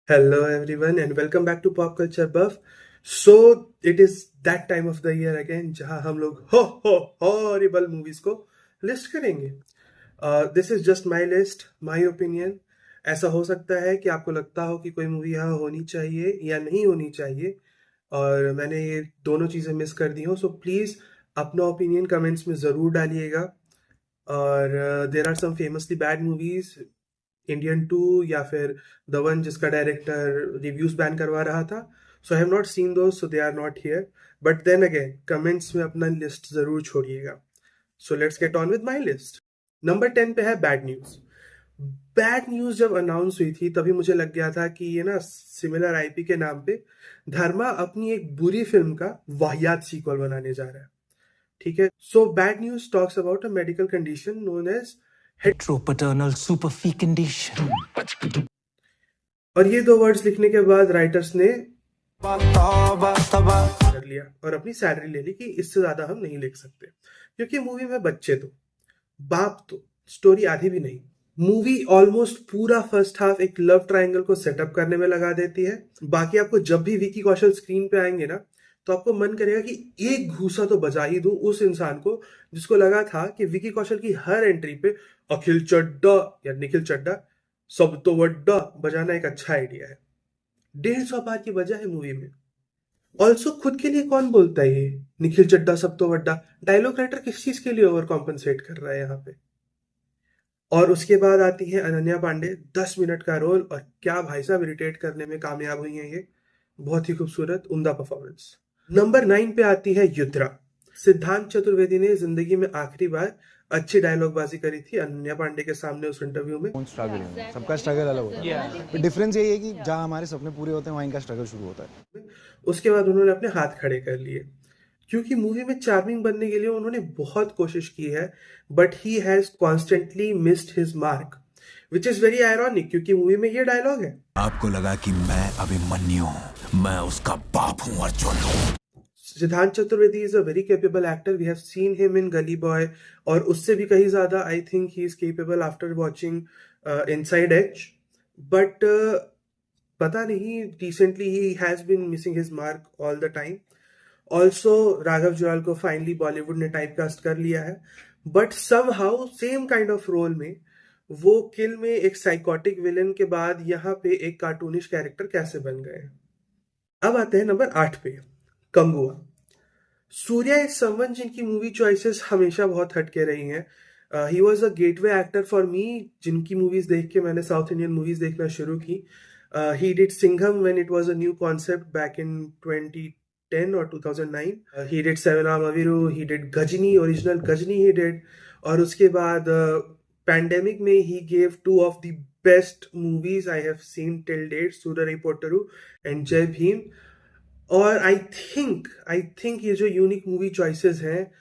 Hello, everyone, and welcome back to Pop Culture Buff. So it is that time of the year again, जहां हम लोग हो horrible movies को list करेंगे. This is just my list, my opinion. ऐसा हो सकता है कि आपको लगता हो कि कोई मूवी यहाँ होनी चाहिए या नहीं होनी चाहिए, और मैंने ये दोनों चीज़ें मिस कर दी हो. सो प्लीज़ अपना ओपिनियन कमेंट्स में ज़रूर डालिएगा. और there are some famously bad movies, Indian two या फिर द वन जिसका डायरेक्टर रिव्यूज बैन करवा रहा था. So I have not seen those, so they are not here. But then again comments में अपना लिस्ट जरूर छोड़िएगा. So let's get on with my list. Number 10 पे है बैड न्यूज. बैड न्यूज जब अनाउंस हुई थी तभी मुझे लग गया था कि ये ना सिमिलर आईपी के नाम पे धर्मा अपनी एक बुरी फिल्म का वाहियात सीक्वल बनाने जा रहा है. ठीक है. So bad news talks about a medical condition known as Paternal superfecundation. और ये दो वर्ड्स लिखने के बाद राइटर्स ने कर लिया और अपनी सैलरी ले ली कि इससे ज्यादा हम नहीं लिख सकते, क्योंकि मूवी में बच्चे तो, बाप तो, स्टोरी आधी भी नहीं. मूवी ऑलमोस्ट पूरा फर्स्ट हाफ एक लव ट्रायंगल को सेटअप करने में लगा देती है. बाकी आपको जब भी विकी कौशल स्क्रीन पे आएंगे ना, तो आपको मन करेगा कि एक घूसा तो बजा ही दूं उस इंसान को जिसको लगा था कि विकी कौशल की हर एंट्री पे अखिल चड्डा या निखिल चड्डा सब तो वड्डा बजाना एक अच्छा आइडिया है. 150 बार की वजह है मूवी में. ऑल्सो खुद के लिए कौन बोलता है ये निखिल चड्डा सब तो वड्डा? डायलॉग राइटर किस चीज के लिए ओवर कॉम्पनसेट कर रहा है यहाँ पे? और उसके बाद आती है अनन्या पांडे, 10 मिनट का रोल, और क्या भाई साहब इरिटेट करने में कामयाब हुई हैं ये. बहुत ही खूबसूरत उम्दा परफॉर्मेंस. नंबर 9 पे आती है युद्रा. सिद्धांत चतुर्वेदी ने जिंदगी में आखिरी बार अच्छी डायलॉगबाजी करी थी अनन्या पांडे के सामने उस इंटरव्यू में. स्ट्रगल है, सबका स्ट्रगल अलग होता है. तो डिफरेंस यही है कि जहाँ हमारे सपने पूरे होते हैं वहाँ इनका स्ट्रगल शुरू होता है. उसके बाद उन्होंने अपने हाथ खड़े कर लिए, क्योंकि मूवी में चार्मिंग बनने के लिए उन्होंने बहुत कोशिश की है, but he has constantly missed his mark, which is very ironic, क्योंकि मूवी में ये डायलॉग है. आपको लगा कि मैं अभिमन्यु हूं, मैं उसका बाप हूं Arjun. Siddhant Chaturvedi is a very capable actor. We have seen him in Gully boy, और उससे भी कहीं ज्यादा I think he is capable after watching Inside Edge. But पता नहीं, रिसेंटली ही has been missing his mark all the time. Also Raghav Juyal को finally Bollywood ने टाइपकास्ट कर लिया है, but somehow same kind of role में वो किल में एक साइकोटिक विलन के बाद यहाँ पे एक कार्टूनिश कैरेक्टर कैसे बन गए. अब आते हैं नंबर 8 पे, कंगुआ. सूर्या इज समवन जिनकी मूवी चॉइसेस हमेशा बहुत हटके रही हैं. He was a gateway actor for me, जिनकी मूवीज देख के मैंने साउथ इंडियन मूवीज देखना शुरू की. He did Singham when it was a new concept back in 2010 और 2009. He did seven Aum Arivu, he did Ghajini, original Ghajini he did. और उसके बाद पैंडेमिक में he gave two of the best movies I have seen till date, Soorarai Pottru and Jai Bhim. और I think ये जो unique movie choices हैं,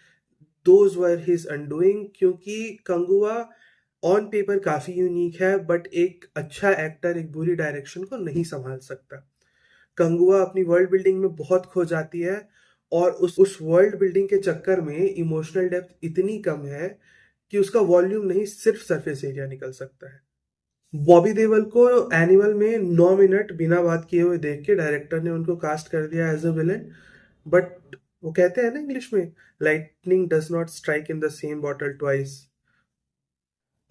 those were his undoing, क्योंकि Kanguva on paper काफी यूनिक है, बट एक अच्छा एक्टर एक बुरी डायरेक्शन को नहीं संभाल सकता. कंगुआ अपनी वर्ल्ड बिल्डिंग में बहुत खो जाती है, और उस वर्ल्ड बिल्डिंग के चक्कर में इमोशनल डेप्थ इतनी कम है कि उसका वॉल्यूम नहीं, सिर्फ सरफेस एरिया निकल सकता है. बॉबी देओल को एनिमल में 9 मिनट बिना बात किए हुए देख के डायरेक्टर ने उनको कास्ट कर दिया एज अ विलन. बट वो कहते हैं ना इंग्लिश में, lightning does not strike in the same bottle twice.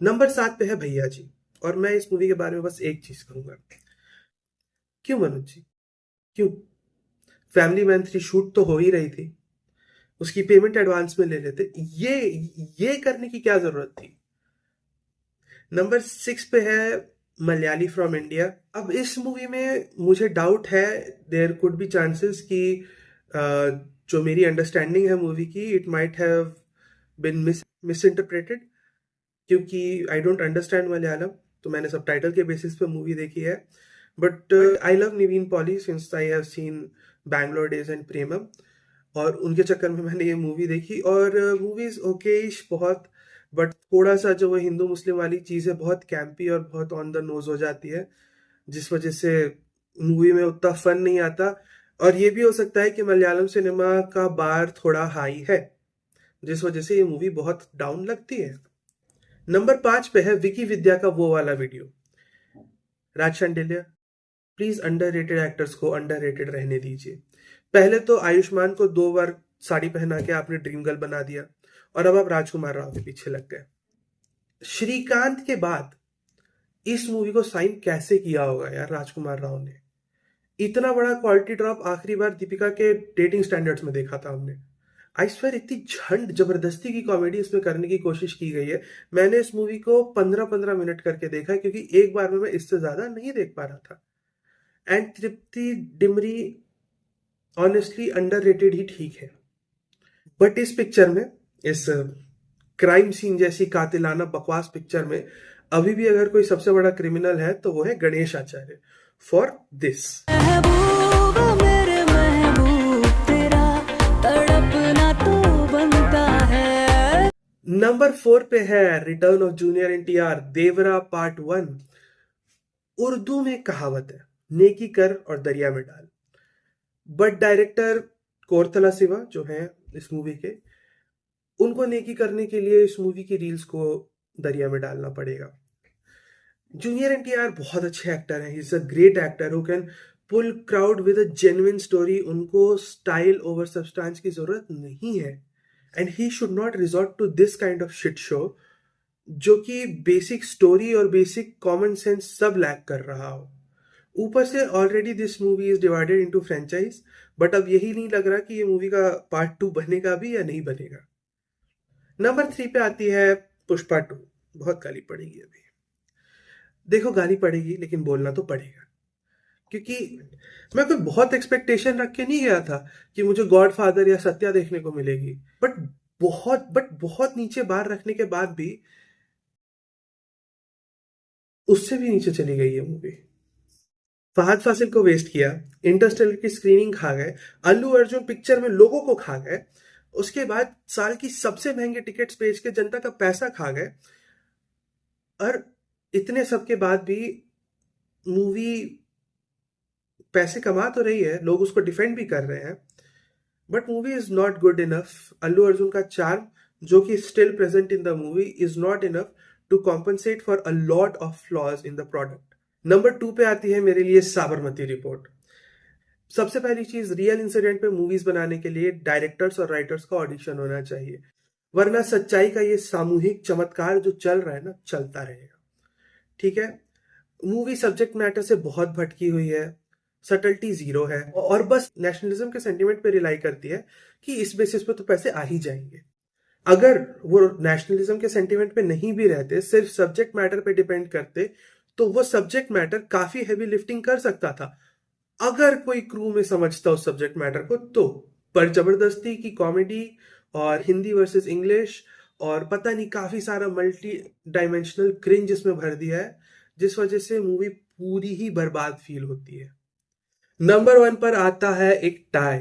Number 7 पे है भैया जी, और मैं इस मूवी के बारे में बस एक चीज कहूंगा. क्यों मनोज जी, क्यों? फैमिली मैन 3 शूट तो हो ही रही थी, उसकी पेमेंट एडवांस में ले लेते. ये करने की क्या जरूरत थी? नंबर 6 पे है मलयाली फ्रॉम इंडिया. अब इस मूवी में मुझे डाउट है, देयर कुड बी चांसेस कि जो मेरी अंडरस्टैंडिंग है मूवी की, it might have been miss interpreted, क्योंकि आई डोंट अंडरस्टैंड मलयालम, तो मैंने सबटाइटल के बेसिस पे मूवी देखी है. But I love Nivin Pauly since I have seen Bangalore days and Premam, और उनके चक्कर में मैंने ये मूवी देखी. और मूवीज ओकेश बहुत, बट थोड़ा सा जो वो हिंदू मुस्लिम वाली चीज़ है बहुत कैंपी और बहुत ऑन द नोज हो जाती है, जिस वजह से मूवी में उतना फन नहीं आता. और ये भी हो सकता है कि मलयालम सिनेमा का बार थोड़ा हाई है, जिस वजह से ये मूवी बहुत डाउन लगती है. नंबर 5 पे है विकी विद्या का वो वाला video, Raj Shandilya, please underrated actors को अंडररेटेड रहने दीजिए। पहले तो आयुष्मान को 2 बार साड़ी पहना के आपने ड्रीम गर्ल बना दिया और अब आप राजकुमार राव के पीछे लग गए। श्रीकांत के बाद इस मूवी को साइन कैसे किया होगा यार राजकुमार राव ने? इतना बड़ा क्वालिटी ड्रॉप आखिरी बार दीपिका के डेटिंग स्टैंडर्ड्स में देखा था हमने। आई स्वेयर इतनी झंड जबरदस्ती की कॉमेडी इसमें करने की कोशिश की गई है। मैंने इस मूवी को 15-15 मिनट करके देखा है क्योंकि एक बार में मैं इससे ज्यादा नहीं देख पा रहा था। And Tripti Dimri honestly underrated ही ठीक है, बट इस पिक्चर में, इस क्राइम सीन जैसी कातिलाना बकवास पिक्चर में अभी भी अगर कोई सबसे बड़ा क्रिमिनल है तो वो है गणेश आचार्य फॉर दिस। महबूब मेरे महबूब तेरा तड़पना तो बनता है। नंबर 4 पे है return of junior NTR Devara part 1। Urdu में कहावत है, नेकी कर और दरिया में डाल, बट डायरेक्टर कोरथला सिवा जो है इस मूवी के, उनको नेकी करने के लिए इस मूवी की रील्स को दरिया में डालना पड़ेगा। जूनियर एनटीआर बहुत अच्छे एक्टर हैं, he is a great actor who can pull crowd with a genuine story. उनको स्टाइल ओवर सब्सटेंस की जरूरत नहीं है and he should not resort to this kind of shit show जो कि बेसिक स्टोरी और बेसिक कॉमन सेंस सब lack कर रहा हो। ऊपर से already this movie is divided into franchise, but अब यही नहीं लग रहा कि ये मूवी का पार्ट 2 बनेगा भी या नहीं बनेगा। नंबर 3 पे आती है पुष्पा 2। बहुत गाली पड़ेगी अभी, देखो गाली पड़ेगी लेकिन बोलना तो पड़ेगा, क्योंकि मैं कोई बहुत एक्सपेक्टेशन रख के नहीं गया था कि मुझे गॉडफादर या सत्या देखने को मिलेगी, बट बहुत नीचे बार रखने के बाद भी उससे भी नीचे चली गई है मूवी। फहद फासिल को वेस्ट किया, इंटरस्टेलर की स्क्रीनिंग खा गए, अल्लू अर्जुन पिक्चर में लोगों को खा गए, उसके बाद साल की सबसे महंगे टिकट्स बेच के जनता का पैसा खा गए, और इतने सब के बाद भी मूवी पैसे कमा तो रही है, लोग उसको डिफेंड भी कर रहे हैं, but movie is not good enough. Allu Arjun का चार्म जो कि still present in the movie is not enough to compensate for a lot of flaws in the product. Number 2 पे आती है मेरे लिए साबरमती रिपोर्ट। सबसे पहली चीज, रियल इंसिडेंट पे मूवीज बनाने के लिए डायरेक्टर्स और राइटर्स का ऑडिशन होना चाहिए, वरना सच्चाई का ये सामूहिक चमत्कार जो चल रहा है ना, चलता रहेगा। ठीक है, मूवी सब्जेक्ट मैटर से बहुत भटकी हुई है, सटल्टी जीरो है, और बस नेशनलिज्म के सेंटिमेंट पे रिलाई करती है कि इस बेसिस पे तो पैसे आ ही जाएंगे। अगर वो नेशनलिज्म के सेंटिमेंट पे नहीं भी रहते, सिर्फ सब्जेक्ट मैटर पे डिपेंड करते, तो वो सब्जेक्ट मैटर काफी हैवी लिफ्टिंग कर सकता था अगर कोई क्रू में समझता उस सब्जेक्ट मैटर को तो। पर जबरदस्ती की कॉमेडी और हिंदी वर्सेस इंग्लिश और पता नहीं काफी सारा मल्टी डायमेंशनल क्रिंज इसमें भर दिया है, जिस वजह से मूवी पूरी ही बर्बाद फील होती है। नंबर 1 पर आता है एक टाई,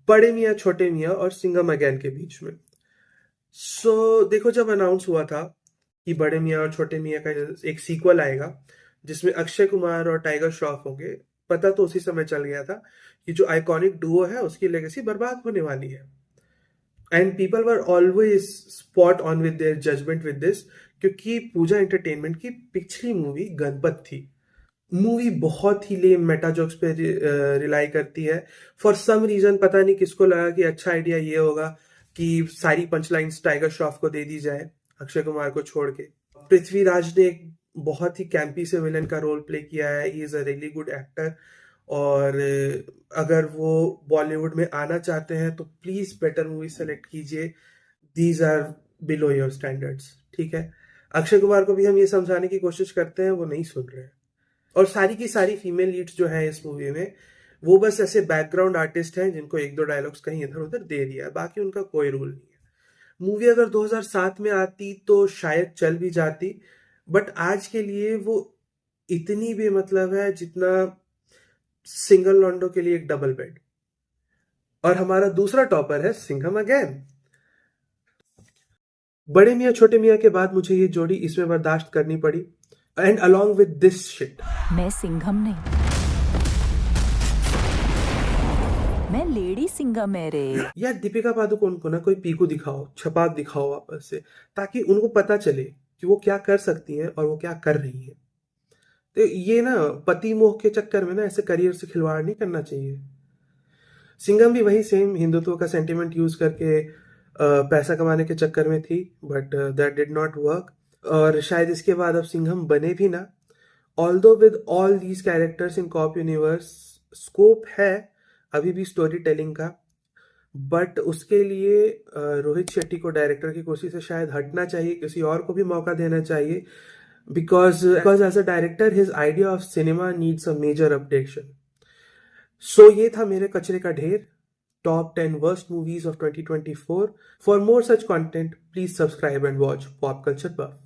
बड़े मियाँ छोटे मियाँ और सिंघम अगेन के बीच में। देखो, जब अनाउंस हुआ था कि बड़े मियाँ और छोटे मियाँ का एक सीक्वल आएगा जिसमें अक्षय कुमार और टाइगर श्रॉफ होंगे, पता तो उसी समय चल गया था कि जो आइकॉनिक डुओ है उसकी लेगेसी बर्बाद होने वाली है। And people were always spot on with their judgement with this, क्योंकि पूजा एंटरटेनमेंट की पिछली मूवी गणपत थी। मूवी बहुत ही लेम मेटा जोक्स पे रिलाई करती है। फॉर सम रीजन पता नहीं किसको लगा कि अच्छा आइडिया ये होगा कि सारी पंचलाइंस टाइगर श्रॉफ को दे दी जाए अक्षय कुमार को छोड़ के। पृथ्वीराज ने एक बहुत ही कैंपी से विलन का रोल प्ले किया है, he is a really good actor, और अगर वो बॉलीवुड में आना चाहते हैं तो प्लीज बेटर मूवी सेलेक्ट कीजिए, these are below your standards. ठीक है, अक्षय कुमार को भी हम ये समझाने की कोशिश करते हैं, वो नहीं सुन रहे हैं। और सारी की सारी फीमेल लीड्स जो है इस मूवी में, वो बस ऐसे बैकग्राउंड आर्टिस्ट हैं जिनको 1-2 डायलॉग्स कहीं इधर उधर दे दिया, बाकी उनका कोई रोल नहीं है। मूवी अगर 2007 में आती तो शायद चल भी जाती, बट आज के लिए वो इतनी बेमतलब है जितना सिंगल लॉन्डो के लिए एक डबल बेड। और हमारा दूसरा टॉपर है सिंघम अगेन। बड़े मियाँ छोटे मियाँ के बाद मुझे ये जोड़ी इसमें बर्दाश्त करनी पड़ी, and along with this shit. मैं सिंघम नहीं, मैं लेडी सिंघम है रे। यार दीपिका पादुकोण को ना कोई पीकू दिखाओ, छपाक दिखाओ वापस से, ताकि उनको पता चले कि वो क्या कर सकती हैं और वो क्या कर रही हैं। तो ये ना पति मोह के चक्कर में ना ऐसे करियर से खिलवाड़ नहीं करना चाहिए। सिंघम भी वही सेम हिंदुत्व का सेंटिमेंट यूज करके पैसा कमाने के चक्कर में थी, but that did not work. और शायद इसके बाद अब सिंघम बने भी ना। Although with all these characters in cop universe scope है अभी भी स्टोरी टेलिंग का, बट उसके लिए रोहित शेट्टी को डायरेक्टर की कुर्सी से शायद हटना चाहिए, किसी और को भी मौका देना चाहिए, because as a director his idea of cinema needs a major updation. So ये था मेरे कचरे का ढेर, top 10 worst movies of 2024। For more such content please subscribe and watch pop culture buff.